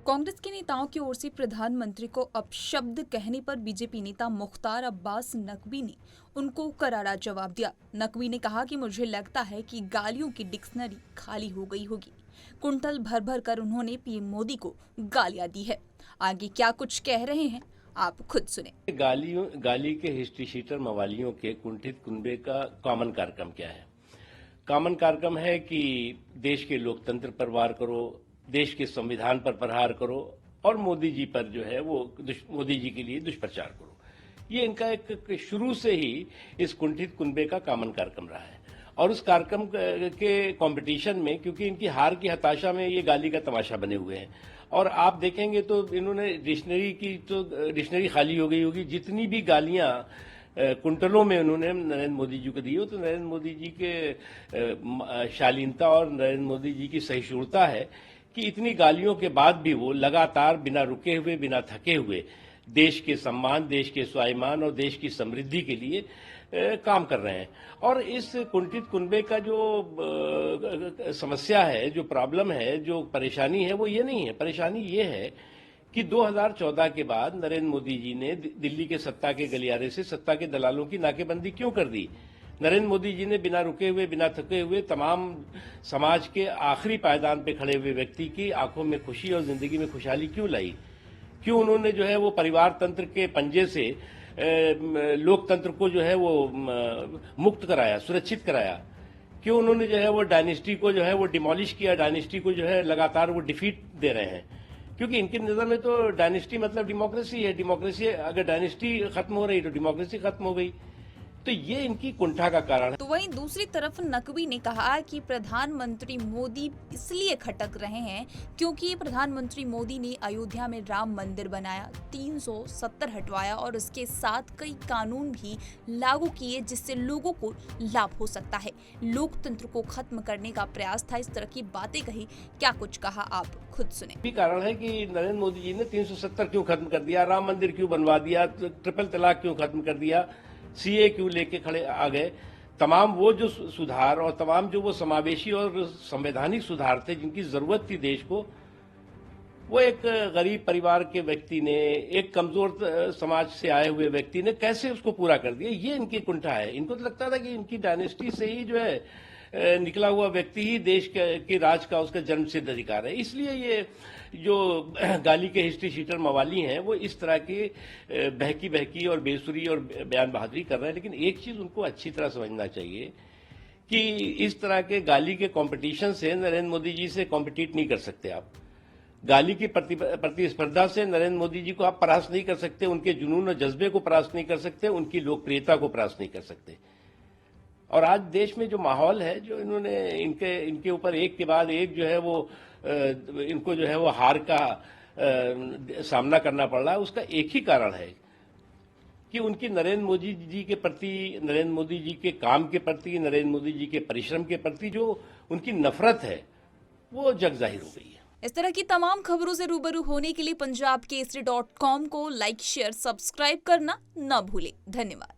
कांग्रेस के नेताओं की ओर से प्रधानमंत्री को अपशब्द कहने पर बीजेपी नेता मुख्तार अब्बास नकवी ने उनको करारा जवाब दिया। नकवी ने कहा कि मुझे लगता है कि गालियों की डिक्शनरी खाली हो गई होगी। कुंटल भर भर कर उन्होंने पीएम मोदी को गालियां दी है। आगे क्या कुछ कह रहे हैं आप खुद सुने। गाली के हिस्ट्री शीटर मवालियों के कुंठित कुनबे का कॉमन कार्यक्रम क्या है? कॉमन कार्यक्रम है कि देश के लोकतंत्र पर वार करो, देश के संविधान पर प्रहार करो और मोदी जी पर जो है वो मोदी जी के लिए दुष्प्रचार करो। ये इनका एक शुरू से ही इस कुंठित कुनबे का कॉमन कार्यक्रम रहा है। और उस कार्यक्रम के कंपटीशन में, क्योंकि इनकी हार की हताशा में ये गाली का तमाशा बने हुए हैं, और आप देखेंगे तो इन्होंने डिक्शनरी खाली हो गई होगी। जितनी भी गालियां कुंटलों में उन्होंने नरेंद्र मोदी जी को दी हो, तो नरेंद्र मोदी जी के शालीनता और नरेंद्र मोदी जी की सहिष्णुता है कि इतनी गालियों के बाद भी वो लगातार बिना रुके हुए, बिना थके हुए देश के सम्मान, देश के स्वाभिमान और देश की समृद्धि के लिए काम कर रहे हैं। और इस कुंठित कुनबे का जो समस्या है, जो प्रॉब्लम है, जो परेशानी है, वो ये नहीं है। परेशानी ये है कि 2014 के बाद नरेंद्र मोदी जी ने दिल्ली के सत्ता के गलियारे से सत्ता के दलालों की नाकेबंदी क्यों कर दी? नरेंद्र मोदी जी ने बिना रुके हुए, बिना थके हुए तमाम समाज के आखिरी पायदान पे खड़े हुए व्यक्ति की आंखों में खुशी और जिंदगी में खुशहाली क्यों लाई? क्यों उन्होंने जो है वो परिवार तंत्र के पंजे से लोकतंत्र को जो है वो मुक्त कराया, सुरक्षित कराया? क्यों उन्होंने जो है वो डायनेस्टी को जो है वो डिमोलिश किया, डायनेस्टी को जो है लगातार वो डिफीट दे रहे हैं? क्योंकि इनकी नजर में तो डायनेस्टी मतलब डेमोक्रेसी है। डेमोक्रेसी, अगर डायनेस्टी खत्म हो रही तो डेमोक्रेसी खत्म हो गई। तो ये इनकी कुंठा का कारण है। तो वहीं दूसरी तरफ नकवी ने कहा कि प्रधानमंत्री मोदी इसलिए खटक रहे हैं क्योंकि प्रधानमंत्री मोदी ने अयोध्या में राम मंदिर बनाया, 370 हटवाया और उसके साथ कई कानून भी लागू किए जिससे लोगों को लाभ हो सकता है। लोकतंत्र को खत्म करने का प्रयास था। इस तरह की बातें कही। क्या कुछ कहा आप खुद सुने। यही कारण है कि नरेंद्र मोदी जी ने 370 क्यों खत्म कर दिया, राम मंदिर क्यों बनवा दिया, ट्रिपल तलाक क्यों खत्म कर दिया, सीए क्यों लेके खड़े आ गए। तमाम वो जो सुधार और तमाम जो वो समावेशी और संवैधानिक सुधार थे जिनकी जरूरत थी देश को, वो एक गरीब परिवार के व्यक्ति ने, एक कमजोर समाज से आए हुए व्यक्ति ने कैसे उसको पूरा कर दिया। ये इनकी कुंठा है। इनको तो लगता था कि इनकी डायनेस्टी से ही जो है निकला हुआ व्यक्ति ही देश के राज का उसका जन्म सिद्ध अधिकार है। इसलिए ये जो गाली के हिस्ट्री शीटर मवाली हैं वो इस तरह की बहकी और बेसुरी और बयान बहादुरी कर रहे हैं। लेकिन एक चीज उनको अच्छी तरह समझना चाहिए कि इस तरह के गाली के कंपटीशन से नरेंद्र मोदी जी से कॉम्पिटिट नहीं कर सकते आप। गाली की प्रतिस्पर्धा से नरेंद्र मोदी जी को आप परास्त नहीं कर सकते, उनके जुनून और जज्बे को परास्त नहीं कर सकते, उनकी लोकप्रियता को परास्त नहीं कर सकते। और आज देश में जो माहौल है, जो इन्होंने इनके ऊपर एक के बाद एक जो है वो इनको जो है वो हार का सामना करना पड़ रहा है, उसका एक ही कारण है कि उनकी नरेंद्र मोदी जी के प्रति, नरेंद्र मोदी जी के काम के प्रति, नरेंद्र मोदी जी के परिश्रम के प्रति जो उनकी नफरत है वो जग जाहिर हो गई है। इस तरह की तमाम खबरों से रूबरू होने के लिए पंजाबकेसरी.com को लाइक, शेयर, सब्सक्राइब करना न भूलें। धन्यवाद।